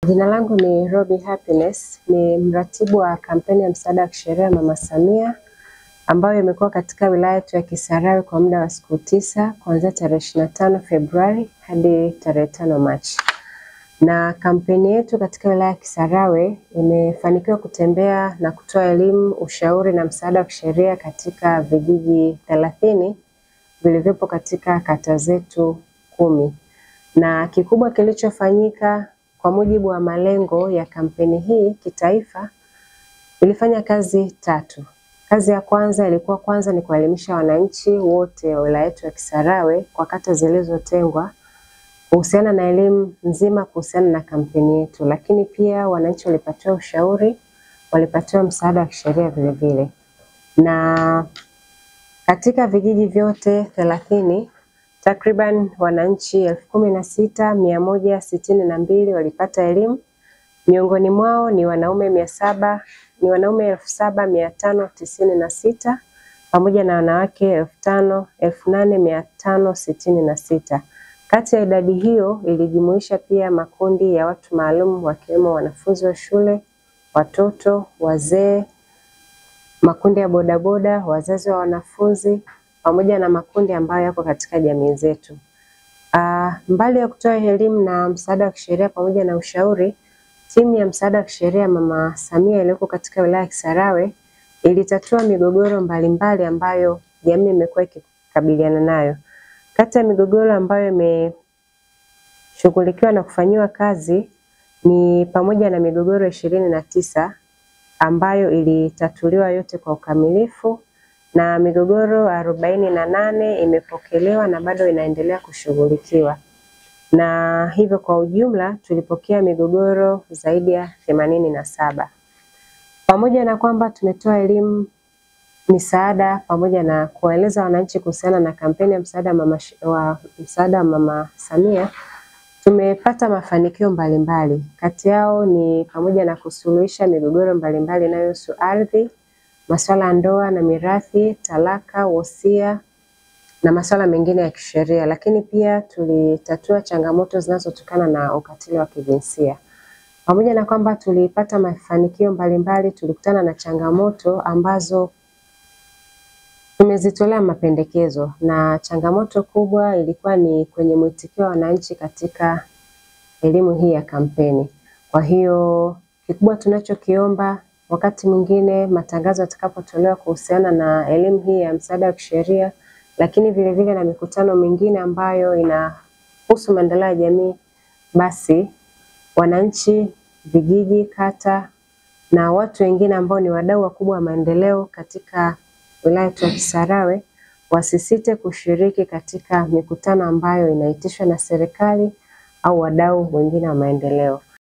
Jina langu ni Robi Happiness, ni mratibu wa kampeni ya msaada wa kisheria Mama Samia ambayo imekuwa katika wilaya yetu ya Kisarawe kwa muda wa siku 9 kuanzia tarehe 25 Februari hadi tarehe 5 Machi. Na kampeni yetu katika wilaya ya Kisarawe imefanikiwa kutembea na kutoa elimu, ushauri na msaada wa kisheria katika vijiji 30 vilivyopo katika kata zetu 10. Na kikubwa kilichofanyika kwa mujibu wa malengo ya kampeni hii kitaifa, ilifanya kazi 3. Kazi ya kwanza ilikuwa ni kuelimisha wananchi wote wa wilaya yetu ya Kisarawe kwa kata zilizotengwa kuhusiana na elimu nzima kuhusiana na kampeni yetu, lakini pia wananchi walipatiwa ushauri, walipatiwa msaada wa kisheria vile vile. Na katika vijiji vyote 30 takriban wananchi 16,162 walipata elimu. Miongoni mwao ni wanaume 7,596 pamoja na wanawake 8,566. Kati ya idadi hiyo ilijumuisha pia makundi ya watu maalum wakiwemo wanafunzi wa shule, watoto, wazee, makundi ya bodaboda, wazazi wa wanafunzi pamoja na makundi ambayo yako katika jamii zetu. Mbali ya kutoa elimu na msaada wa kisheria pamoja na ushauri, timu ya msaada wa kisheria Mama Samia iliyoko katika wilaya ya Kisarawe ilitatua migogoro mbalimbali ambayo jamii imekuwa ikikabiliana nayo. Kati ya migogoro ambayo imeshughulikiwa na kufanyiwa kazi ni pamoja na migogoro 29 ambayo ilitatuliwa yote kwa ukamilifu, na migogoro 48 imepokelewa na bado inaendelea kushughulikiwa. Na hivyo kwa ujumla tulipokea migogoro zaidi ya 87. Pamoja na kwamba tumetoa elimu, misaada pamoja na kuwaeleza wananchi kuhusiana na kampeni ya msaada wa Mama Samia, tumepata mafanikio mbalimbali. Kati yao ni pamoja na kusuluhisha migogoro mbalimbali inayohusu ardhi, masuala ya ndoa na mirathi, talaka, wosia na masuala mengine ya kisheria, lakini pia tulitatua changamoto zinazotokana na ukatili wa kijinsia. Pamoja na kwamba tulipata mafanikio mbalimbali, tulikutana na changamoto ambazo tumezitolea mapendekezo, na changamoto kubwa ilikuwa ni kwenye mwitikio wa wananchi katika elimu hii ya kampeni. Kwa hiyo kikubwa tunachokiomba, wakati mwingine matangazo yatakapotolewa kuhusiana na elimu hii ya msaada wa kisheria, lakini vile vile na mikutano mingine ambayo inahusu maendeleo ya jamii, basi wananchi, vijiji, kata na watu wengine ambao ni wadau wakubwa wa maendeleo katika wilaya ya Kisarawe wasisite kushiriki katika mikutano ambayo inaitishwa na serikali au wadau wengine wa maendeleo.